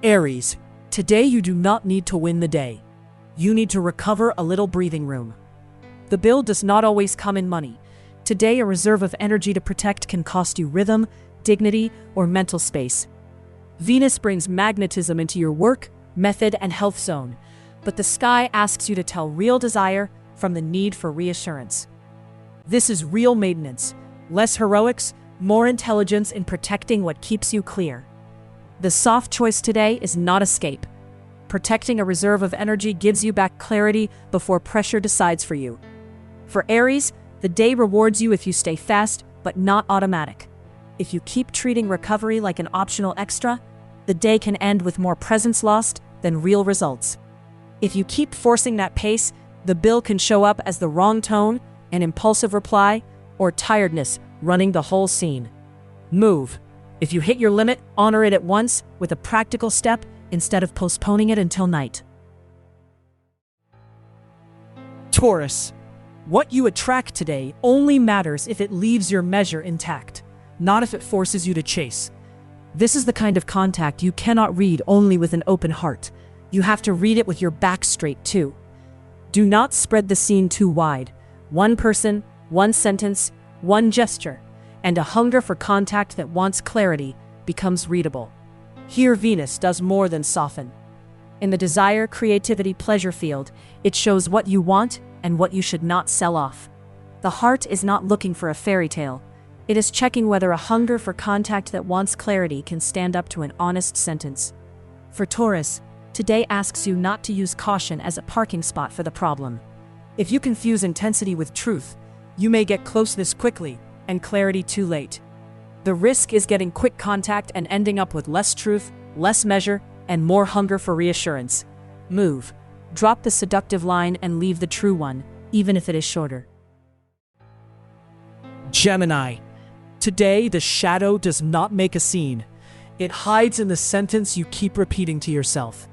Aries, today you do not need to win the day. You need to recover a little breathing room. The bill does not always come in money. Today, a reserve of energy to protect can cost you rhythm, dignity, or mental space. Venus brings magnetism into your work, method, and health zone, but the sky asks you to tell real desire from the need for reassurance. This is real maintenance, less heroics, more intelligence in protecting what keeps you clear. The soft choice today is not escape. Protecting a reserve of energy gives you back clarity before pressure decides for you. For Aries, the day rewards you if you stay fast, but not automatic. If you keep treating recovery like an optional extra, the day can end with more presence lost than real results. If you keep forcing that pace, the bill can show up as the wrong tone, an impulsive reply, or tiredness running the whole scene. Move. If you hit your limit, honor it at once with a practical step instead of postponing it until night. Taurus. What you attract today only matters if it leaves your measure intact, not if it forces you to chase. This is the kind of contact you cannot read only with an open heart. You have to read it with your back straight too. Do not spread the scene too wide. One person, one sentence, one gesture, and a hunger for contact that wants clarity becomes readable. Here Venus does more than soften. In the desire, creativity, pleasure field, it shows what you want and what you should not sell off. The heart is not looking for a fairy tale. It is checking whether a hunger for contact that wants clarity can stand up to an honest sentence. For Taurus, today asks you not to use caution as a parking spot for the problem. If you confuse intensity with truth, you may get closeness quickly and clarity too late. The risk is getting quick contact and ending up with less truth, less measure, and more hunger for reassurance. Move. Drop the seductive line and leave the true one, even if it is shorter. Gemini. Today, the shadow does not make a scene. It hides in the sentence you keep repeating to yourself.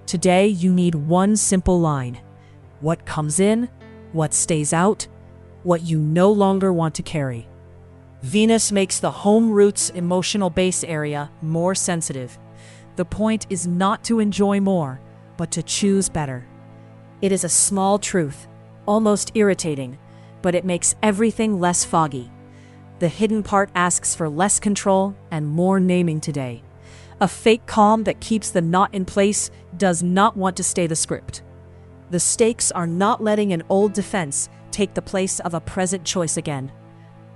Today, you need one simple line. What comes in, what stays out, what you no longer want to carry. Venus makes the home roots emotional base area more sensitive. The point is not to enjoy more, but to choose better. It is a small truth, almost irritating, but it makes everything less foggy. The hidden part asks for less control and more naming today. A fake calm that keeps the knot in place does not want to stay the script. The stakes are not letting an old defense take the place of a present choice again.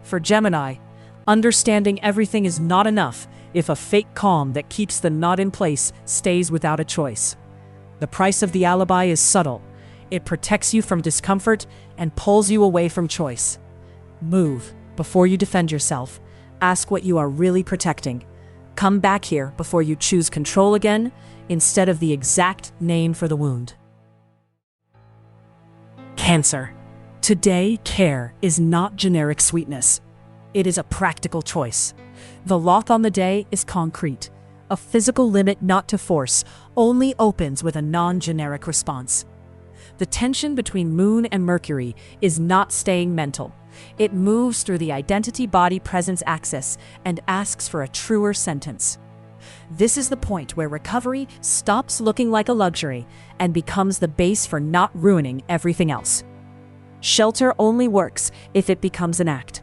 For Gemini, understanding everything is not enough if a fake calm that keeps the knot in place stays without a choice. The price of the alibi is subtle. It protects you from discomfort and pulls you away from choice. Move before you defend yourself. Ask what you are really protecting. Come back here before you choose control again instead of the exact name for the wound. Cancer. Today, care is not generic sweetness. It is a practical choice. The lot on the day is concrete. A physical limit not to force only opens with a non-generic response. The tension between Moon and Mercury is not staying mental. It moves through the identity-body-presence axis and asks for a truer sentence. This is the point where recovery stops looking like a luxury and becomes the base for not ruining everything else. Shelter only works if it becomes an act.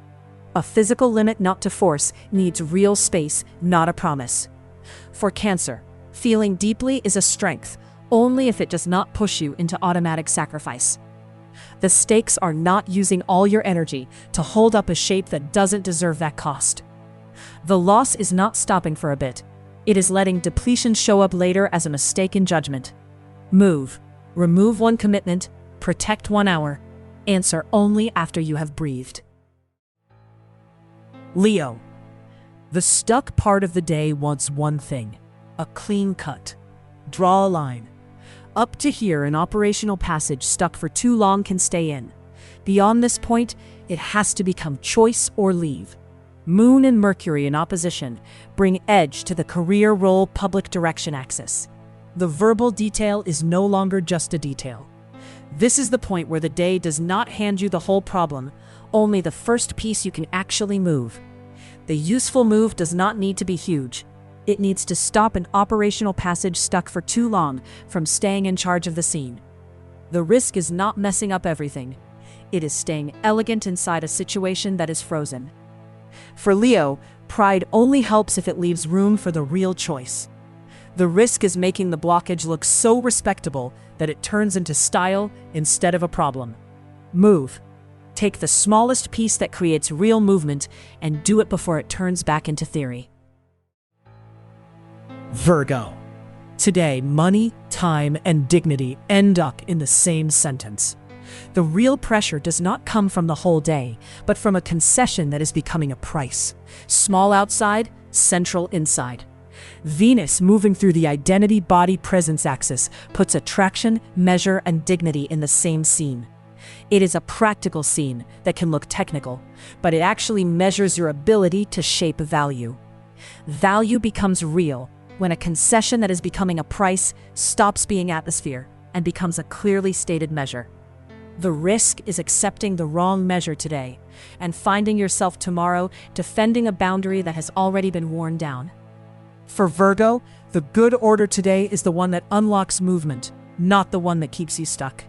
A physical limit not to force needs real space, not a promise. For Cancer, feeling deeply is a strength, only if it does not push you into automatic sacrifice. The stakes are not using all your energy to hold up a shape that doesn't deserve that cost. The loss is not stopping for a bit. It is letting depletion show up later as a mistake in judgment. Move. Remove one commitment. Protect 1 hour. Answer only after you have breathed. Leo. The stuck part of the day wants one thing: a clean cut. Draw a line. Up to here, an operational passage stuck for too long can stay in. Beyond this point, it has to become choice or leave. Moon and Mercury in opposition bring edge to the career role public direction axis. The verbal detail is no longer just a detail. This is the point where the day does not hand you the whole problem, only the first piece you can actually move. The useful move does not need to be huge. It needs to stop an operational passage stuck for too long from staying in charge of the scene. The risk is not messing up everything. It is staying elegant inside a situation that is frozen. For Leo, pride only helps if it leaves room for the real choice. The risk is making the blockage look so respectable that it turns into style instead of a problem. Move. Take the smallest piece that creates real movement and do it before it turns back into theory. Virgo. Today, money, time, and dignity end up in the same sentence. The real pressure does not come from the whole day, but from a concession that is becoming a price. Small outside, central inside. Venus, moving through the identity-body-presence axis, puts attraction, measure, and dignity in the same scene. It is a practical scene that can look technical, but it actually measures your ability to shape value. Value becomes real when a concession that is becoming a price stops being atmosphere and becomes a clearly stated measure. The risk is accepting the wrong measure today and finding yourself tomorrow defending a boundary that has already been worn down. For Virgo, the good order today is the one that unlocks movement, not the one that keeps you stuck.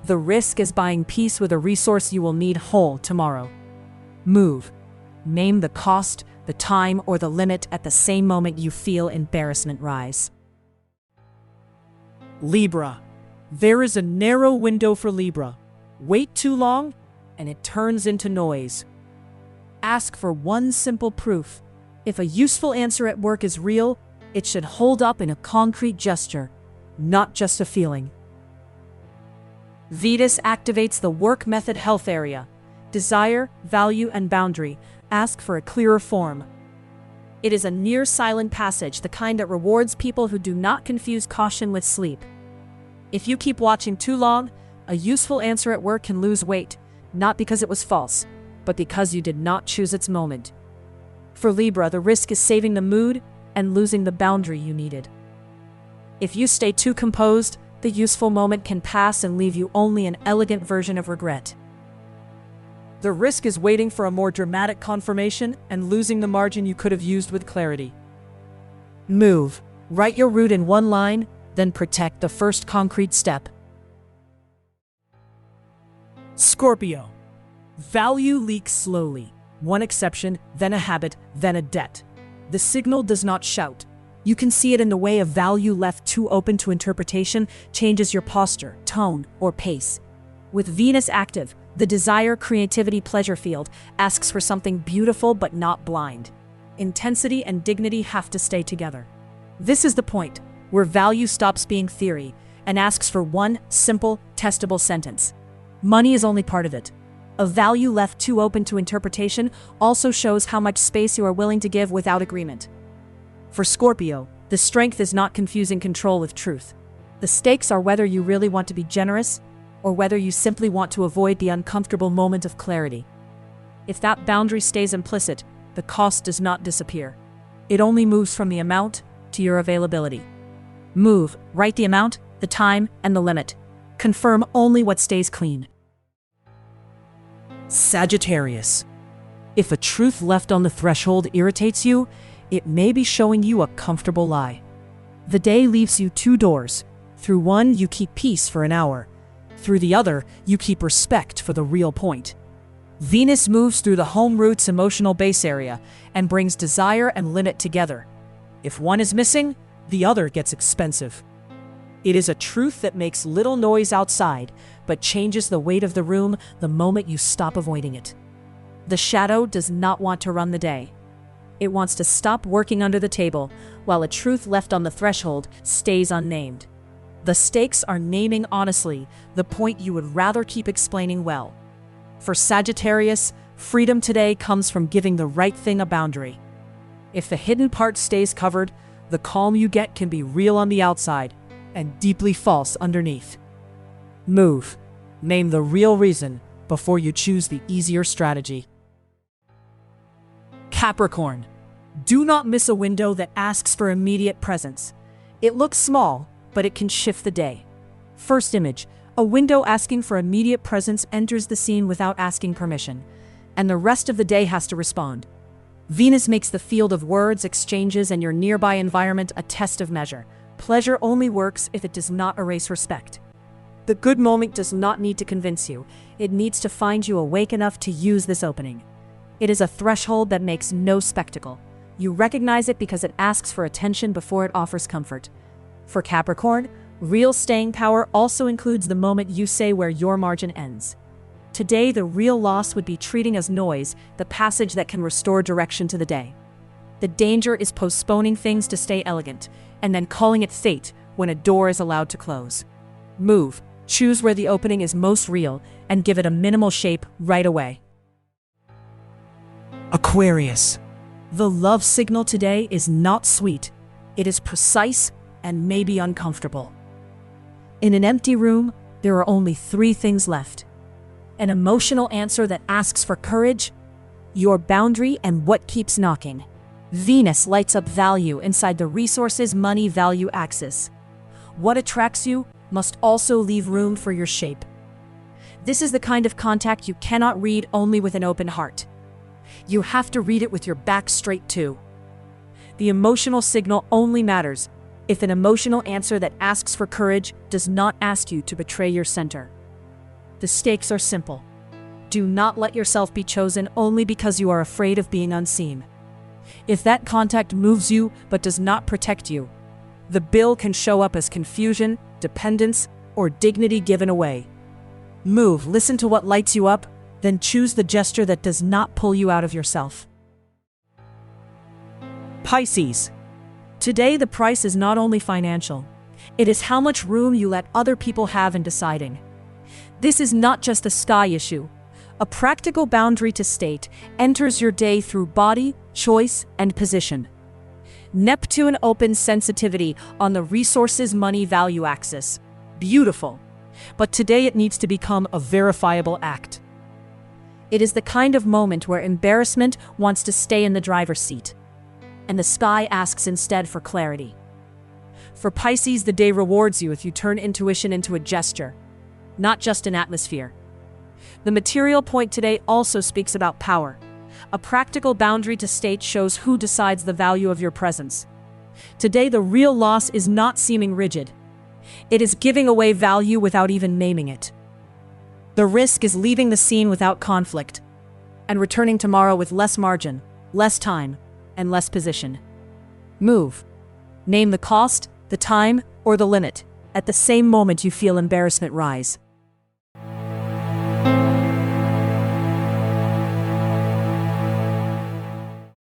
The risk is buying peace with a resource you will need whole tomorrow. Move. Name the cost, the time, or the limit at the same moment you feel embarrassment rise. Libra. There is a narrow window for Libra. Wait too long, and it turns into noise. Ask for one simple proof. If a useful answer at work is real, it should hold up in a concrete gesture, not just a feeling. Venus activates the work method health area. Desire, value, and boundary. Ask for a clearer form. It is a near silent passage, the kind that rewards people who do not confuse caution with sleep. If you keep watching too long, a useful answer at work can lose weight, not because it was false, but because you did not choose its moment. For Libra, the risk is saving the mood and losing the boundary you needed. If you stay too composed, the useful moment can pass and leave you only an elegant version of regret. The risk is waiting for a more dramatic confirmation and losing the margin you could have used with clarity. Move. Write your route in one line, then protect the first concrete step. Scorpio. Value leaks slowly. One exception, then a habit, then a debt. The signal does not shout. You can see it in the way a value left too open to interpretation changes your posture, tone, or pace. With Venus active, the desire, creativity, pleasure field asks for something beautiful but not blind. Intensity and dignity have to stay together. This is the point where value stops being theory and asks for one simple, testable sentence. Money is only part of it. A value left too open to interpretation also shows how much space you are willing to give without agreement. For Scorpio, the strength is not confusing control with truth. The stakes are whether you really want to be generous or whether you simply want to avoid the uncomfortable moment of clarity. If that boundary stays implicit, the cost does not disappear. It only moves from the amount to your availability. Move, write the amount, the time, and the limit. Confirm only what stays clean. Sagittarius. If a truth left on the threshold irritates you, it may be showing you a comfortable lie. The day leaves you two doors. Through one, you keep peace for an hour. Through the other, you keep respect for the real point. Venus moves through the home root's emotional base area and brings desire and limit together. If one is missing, the other gets expensive. It is a truth that makes little noise outside, but changes the weight of the room the moment you stop avoiding it. The shadow does not want to run the day. It wants to stop working under the table, while a truth left on the threshold stays unnamed. The stakes are naming honestly the point you would rather keep explaining well. For Sagittarius, freedom today comes from giving the right thing a boundary. If the hidden part stays covered, the calm you get can be real on the outside and deeply false underneath. Move. Name the real reason before you choose the easier strategy. Capricorn. Do not miss a window that asks for immediate presence. It looks small, but it can shift the day. First image, a window asking for immediate presence enters the scene without asking permission, and the rest of the day has to respond. Venus makes the field of words, exchanges, and your nearby environment a test of measure. Pleasure only works if it does not erase respect. The good moment does not need to convince you. It needs to find you awake enough to use this opening. It is a threshold that makes no spectacle. You recognize it because it asks for attention before it offers comfort. For Capricorn, real staying power also includes the moment you say where your margin ends. Today, the real loss would be treating as noise the passage that can restore direction to the day. The danger is postponing things to stay elegant, and then calling it fate when a door is allowed to close. Move, choose where the opening is most real, and give it a minimal shape right away. Aquarius. The love signal today is not sweet. It is precise and maybe uncomfortable. In an empty room, there are only 3 things left. An emotional answer that asks for courage, your boundary, and what keeps knocking. Venus lights up value inside the resources money value axis. What attracts you must also leave room for your shape. This is the kind of contact you cannot read only with an open heart. You have to read it with your back straight too. The emotional signal only matters if an emotional answer that asks for courage does not ask you to betray your center. The stakes are simple. Do not let yourself be chosen only because you are afraid of being unseen. If that contact moves you but does not protect you, the bill can show up as confusion, dependence, or dignity given away. Move, listen to what lights you up, then choose the gesture that does not pull you out of yourself. Pisces. Today, the price is not only financial. It is how much room you let other people have in deciding. This is not just a sky issue. A practical boundary to state enters your day through body, choice, and position. Neptune opens sensitivity on the resources money value axis. Beautiful. But today it needs to become a verifiable act. It is the kind of moment where embarrassment wants to stay in the driver's seat, and the sky asks instead for clarity. For Pisces, the day rewards you if you turn intuition into a gesture, not just an atmosphere. The material point today also speaks about power. A practical boundary to state shows who decides the value of your presence. Today, the real loss is not seeming rigid. It is giving away value without even naming it. The risk is leaving the scene without conflict and returning tomorrow with less margin, less time, and less position. Move. Name the cost, the time, or the limit at the same moment you feel embarrassment rise.